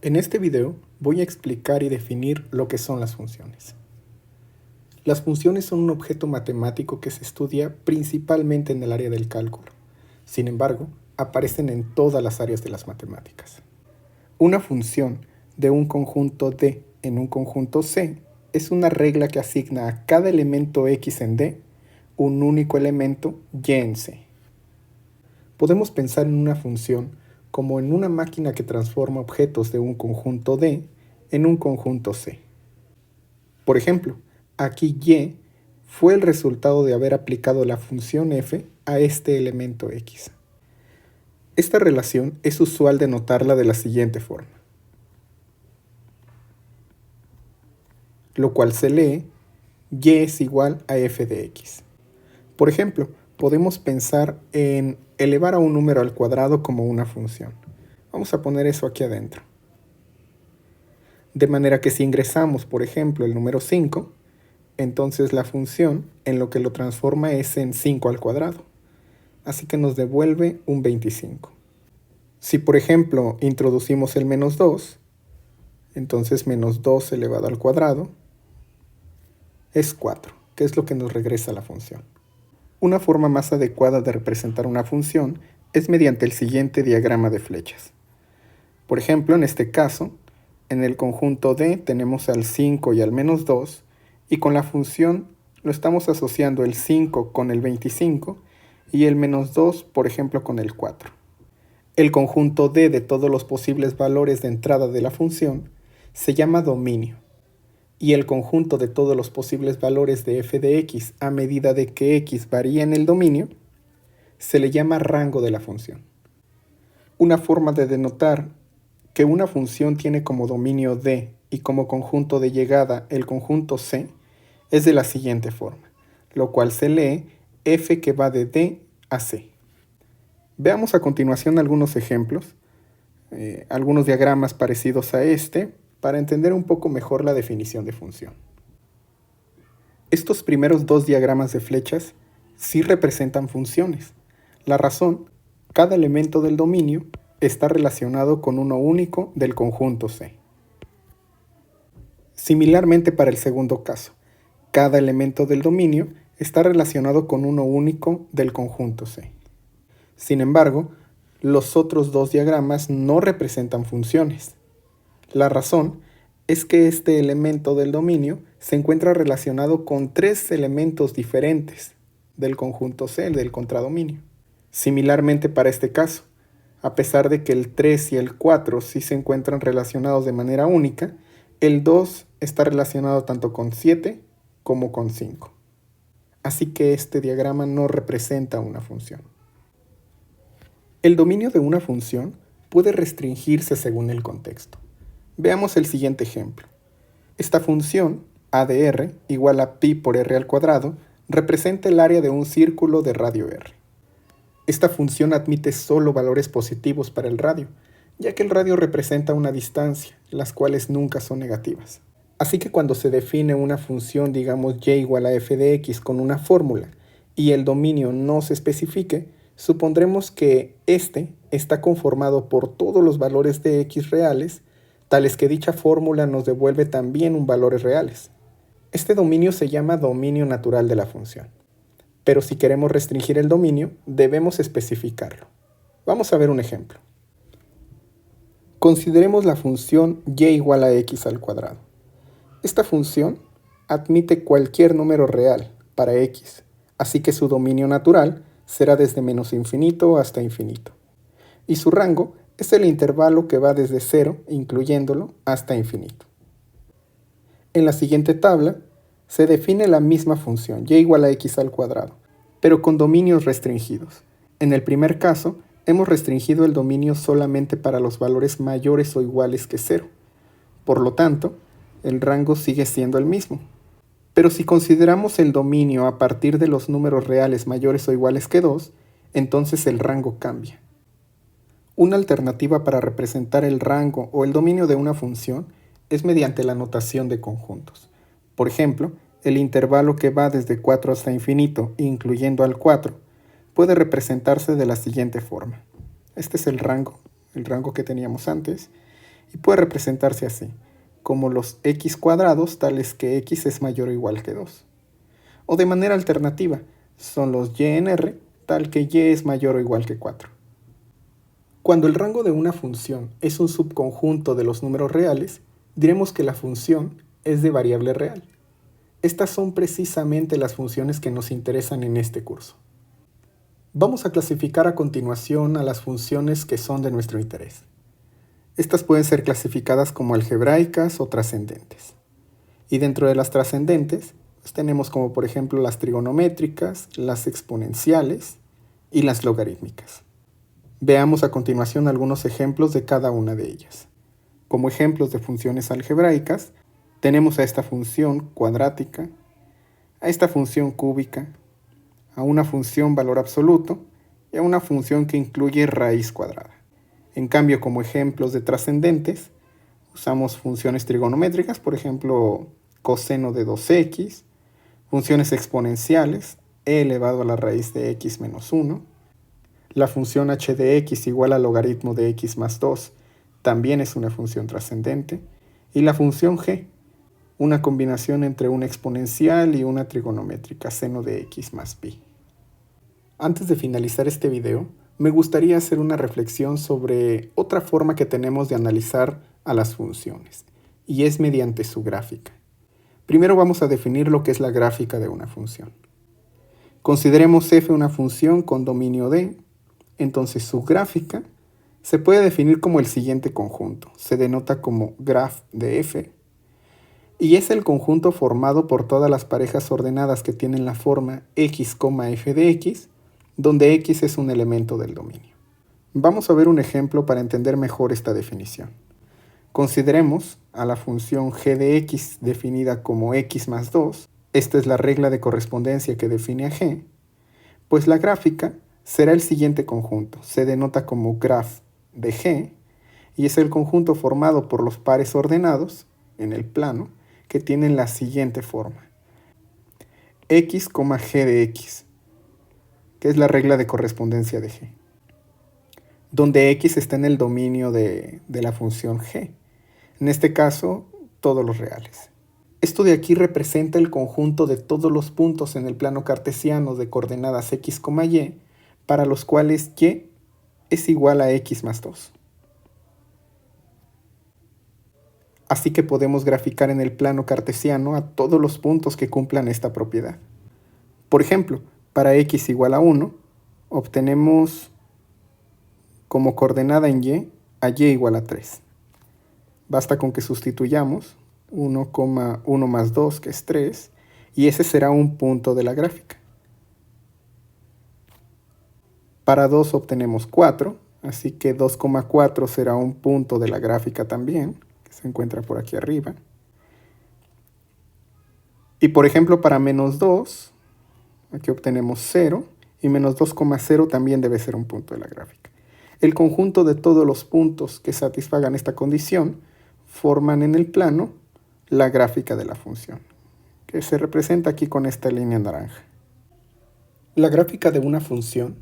En este video voy a explicar y definir lo que son las funciones. Las funciones son un objeto matemático que se estudia principalmente en el área del cálculo. Sin embargo, aparecen en todas las áreas de las matemáticas. Una función de un conjunto D en un conjunto C es una regla que asigna a cada elemento X en D un único elemento Y en C. Podemos pensar en una función como en una máquina que transforma objetos de un conjunto D en un conjunto C. Por ejemplo, aquí Y fue el resultado de haber aplicado la función f a este elemento X. Esta relación es usual denotarla de la siguiente forma, lo cual se lee y es igual a f de x. Por ejemplo, podemos pensar en elevar a un número al cuadrado como una función. Vamos a poner eso aquí adentro. De manera que si ingresamos, por ejemplo, el número 5, entonces la función en lo que lo transforma es en 5 al cuadrado. Así que nos devuelve un 25. Si, por ejemplo, introducimos el menos 2, entonces menos 2 elevado al cuadrado es 4, que es lo que nos regresa la función. Una forma más adecuada de representar una función es mediante el siguiente diagrama de flechas. Por ejemplo, en este caso, en el conjunto D tenemos al 5 y al menos 2, y con la función lo estamos asociando el 5 con el 25 y el menos 2, por ejemplo, con el 4. El conjunto D de todos los posibles valores de entrada de la función se llama dominio, y el conjunto de todos los posibles valores de f de x a medida de que x varía en el dominio se le llama rango de la función. Una forma de denotar que una función tiene como dominio D y como conjunto de llegada el conjunto C es de la siguiente forma, lo cual se lee f que va de D a C. Veamos a continuación algunos ejemplos, algunos diagramas parecidos a este, para entender un poco mejor la definición de función. Estos primeros dos diagramas de flechas sí representan funciones. La razón, cada elemento del dominio está relacionado con uno único del conjunto C. Similarmente para el segundo caso, cada elemento del dominio está relacionado con uno único del conjunto C. Sin embargo, los otros dos diagramas no representan funciones. La razón es que este elemento del dominio se encuentra relacionado con tres elementos diferentes del conjunto C, del contradominio. Similarmente para este caso, a pesar de que el 3 y el 4 sí se encuentran relacionados de manera única, el 2 está relacionado tanto con 7 como con 5. Así que este diagrama no representa una función. El dominio de una función puede restringirse según el contexto. Veamos el siguiente ejemplo. Esta función, a de r igual a pi por r al cuadrado, representa el área de un círculo de radio r. Esta función admite solo valores positivos para el radio, ya que el radio representa una distancia, las cuales nunca son negativas. Así que cuando se define una función, digamos y igual a f de x con una fórmula, y el dominio no se especifique, supondremos que este está conformado por todos los valores de x reales, tales que dicha fórmula nos devuelve también un valores reales. Este dominio se llama dominio natural de la función. Pero si queremos restringir el dominio, debemos especificarlo. Vamos a ver un ejemplo. Consideremos la función y igual a x al cuadrado. Esta función admite cualquier número real para x, así que su dominio natural será desde menos infinito hasta infinito. Y su rango es el intervalo que va desde 0, incluyéndolo, hasta infinito. En la siguiente tabla se define la misma función, y igual a x al cuadrado, pero con dominios restringidos. En el primer caso, hemos restringido el dominio solamente para los valores mayores o iguales que 0. Por lo tanto, el rango sigue siendo el mismo. Pero si consideramos el dominio a partir de los números reales mayores o iguales que 2, entonces el rango cambia. Una alternativa para representar el rango o el dominio de una función es mediante la notación de conjuntos. Por ejemplo, el intervalo que va desde 4 hasta infinito, incluyendo al 4, puede representarse de la siguiente forma. Este es el rango que teníamos antes, y puede representarse así, como los x cuadrados tales que x es mayor o igual que 2. O de manera alternativa, son los y en R tal que y es mayor o igual que 4. Cuando el rango de una función es un subconjunto de los números reales, diremos que la función es de variable real. Estas son precisamente las funciones que nos interesan en este curso. Vamos a clasificar a continuación a las funciones que son de nuestro interés. Estas pueden ser clasificadas como algebraicas o trascendentes. Y dentro de las trascendentes, pues tenemos como por ejemplo las trigonométricas, las exponenciales y las logarítmicas. Veamos a continuación algunos ejemplos de cada una de ellas. Como ejemplos de funciones algebraicas, tenemos a esta función cuadrática, a esta función cúbica, a una función valor absoluto y a una función que incluye raíz cuadrada. En cambio, como ejemplos de trascendentes, usamos funciones trigonométricas, por ejemplo, coseno de 2x, funciones exponenciales, e elevado a la raíz de x menos 1, la función h de x igual al logaritmo de x más 2, también es una función trascendente, y la función g, una combinación entre una exponencial y una trigonométrica, seno de x más pi. Antes de finalizar este video, me gustaría hacer una reflexión sobre otra forma que tenemos de analizar a las funciones, y es mediante su gráfica. Primero vamos a definir lo que es la gráfica de una función. Consideremos f una función con dominio D, entonces su gráfica se puede definir como el siguiente conjunto. Se denota como graph de f, y es el conjunto formado por todas las parejas ordenadas que tienen la forma x, f de x, donde x es un elemento del dominio. Vamos a ver un ejemplo para entender mejor esta definición. Consideremos a la función g de x definida como x más 2, esta es la regla de correspondencia que define a g, pues la gráfica será el siguiente conjunto, se denota como graph de g, y es el conjunto formado por los pares ordenados en el plano que tienen la siguiente forma. x, g de x, que es la regla de correspondencia de g, donde x está en el dominio de la función g, en este caso todos los reales. Esto de aquí representa el conjunto de todos los puntos en el plano cartesiano de coordenadas x, y, para los cuales y es igual a x más 2. Así que podemos graficar en el plano cartesiano a todos los puntos que cumplan esta propiedad. Por ejemplo, para x igual a 1, obtenemos como coordenada en y a y igual a 3. Basta con que sustituyamos 1,1 más 2, que es 3, y ese será un punto de la gráfica. Para 2 obtenemos 4, así que 2,4 será un punto de la gráfica también, que se encuentra por aquí arriba. Y por ejemplo, para menos 2, aquí obtenemos 0, y menos 2,0 también debe ser un punto de la gráfica. El conjunto de todos los puntos que satisfagan esta condición forman en el plano la gráfica de la función, que se representa aquí con esta línea naranja. La gráfica de una función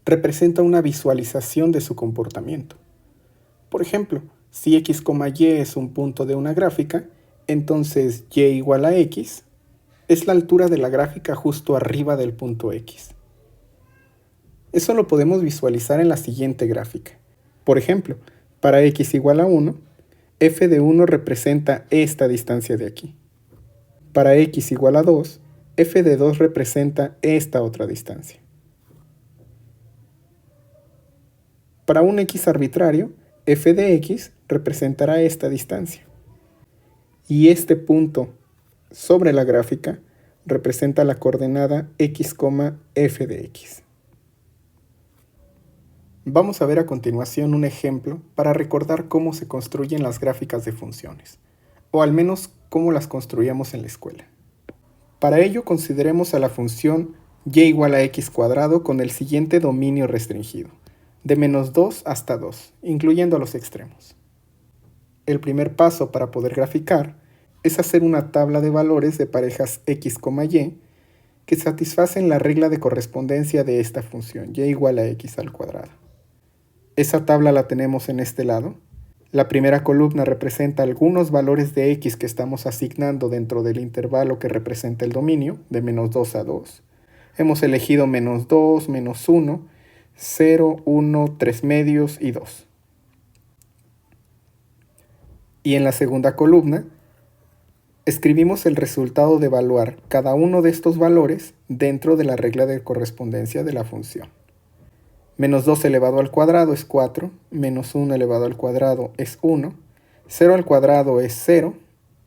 representa una visualización de su comportamiento. Por ejemplo, si x, y es un punto de una gráfica, entonces y igual a x es la altura de la gráfica justo arriba del punto x. Eso lo podemos visualizar en la siguiente gráfica. Por ejemplo, para x igual a 1, f de 1 representa esta distancia de aquí. Para x igual a 2, f de 2 representa esta otra distancia. Para un x arbitrario, f de x representará esta distancia. Y este punto sobre la gráfica representa la coordenada x, f de x. Vamos a ver a continuación un ejemplo para recordar cómo se construyen las gráficas de funciones, o al menos cómo las construíamos en la escuela. Para ello consideremos a la función y igual a x cuadrado con el siguiente dominio restringido, de menos 2 hasta 2, incluyendo los extremos. El primer paso para poder graficar es hacer una tabla de valores de parejas x, y que satisfacen la regla de correspondencia de esta función, y igual a x al cuadrado. Esa tabla la tenemos en este lado, La primera columna representa algunos valores de x que estamos asignando dentro del intervalo que representa el dominio, de menos 2 a 2. Hemos elegido menos 2, menos 1, 0, 1, 3 medios y 2. Y en la segunda columna, escribimos el resultado de evaluar cada uno de estos valores dentro de la regla de correspondencia de la función. Menos 2 elevado al cuadrado es 4, menos 1 elevado al cuadrado es 1, 0 al cuadrado es 0,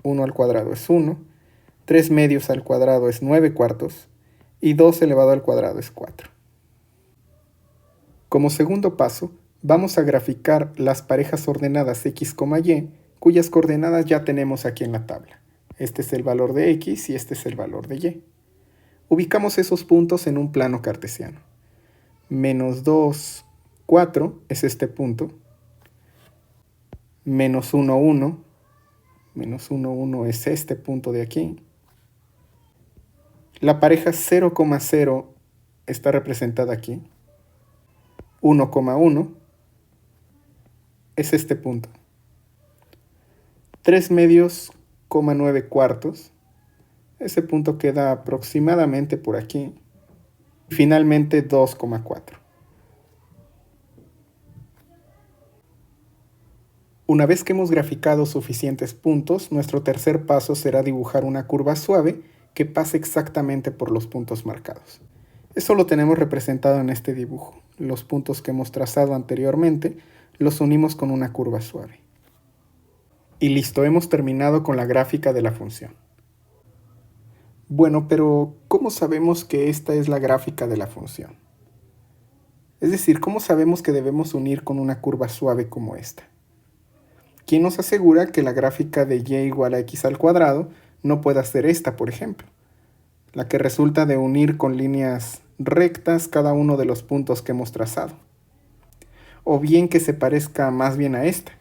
1 al cuadrado es 1, 3 medios al cuadrado es 9 cuartos y 2 elevado al cuadrado es 4. Como segundo paso, vamos a graficar las parejas ordenadas x, y, cuyas coordenadas ya tenemos aquí en la tabla. Este es el valor de x y este es el valor de y. Ubicamos esos puntos en un plano cartesiano. Menos 2, 4 es este punto. Menos 1, 1. Menos 1, 1 es este punto de aquí. La pareja 0, 0 está representada aquí. 1, 1 es este punto. 3 medios, 9 cuartos. Ese punto queda aproximadamente por aquí. Y finalmente 2,4. Una vez que hemos graficado suficientes puntos, nuestro tercer paso será dibujar una curva suave que pase exactamente por los puntos marcados. Eso lo tenemos representado en este dibujo. Los puntos que hemos trazado anteriormente los unimos con una curva suave. Y listo, hemos terminado con la gráfica de la función. Bueno, pero ¿cómo sabemos que esta es la gráfica de la función? Es decir, ¿cómo sabemos que debemos unir con una curva suave como esta? ¿Quién nos asegura que la gráfica de y igual a x al cuadrado no pueda ser esta, por ejemplo? La que resulta de unir con líneas rectas cada uno de los puntos que hemos trazado. O bien que se parezca más bien a esta.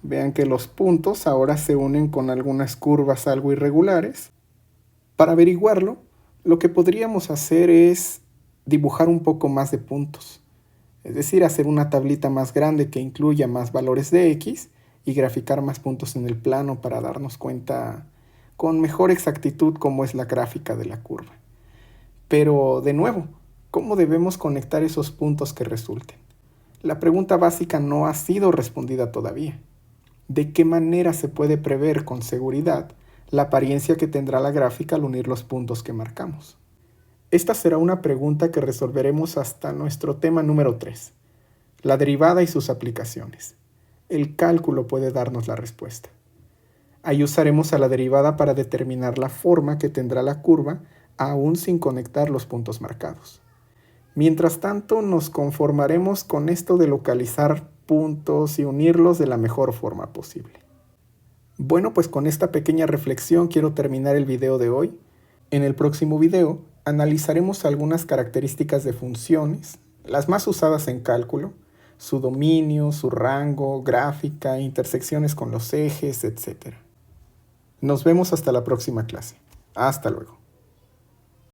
Vean que los puntos ahora se unen con algunas curvas algo irregulares. Para averiguarlo, lo que podríamos hacer es dibujar un poco más de puntos. Es decir, hacer una tablita más grande que incluya más valores de x y graficar más puntos en el plano para darnos cuenta con mejor exactitud cómo es la gráfica de la curva. Pero, de nuevo, ¿cómo debemos conectar esos puntos que resulten? La pregunta básica no ha sido respondida todavía. ¿De qué manera se puede prever con seguridad la apariencia que tendrá la gráfica al unir los puntos que marcamos? Esta será una pregunta que resolveremos hasta nuestro tema número 3, la derivada y sus aplicaciones. El cálculo puede darnos la respuesta. Ahí usaremos a la derivada para determinar la forma que tendrá la curva aún sin conectar los puntos marcados. Mientras tanto, nos conformaremos con esto de localizar puntos y unirlos de la mejor forma posible. Bueno, pues con esta pequeña reflexión quiero terminar el video de hoy. En el próximo video analizaremos algunas características de funciones, las más usadas en cálculo, su dominio, su rango, gráfica, intersecciones con los ejes, etc. Nos vemos hasta la próxima clase. Hasta luego.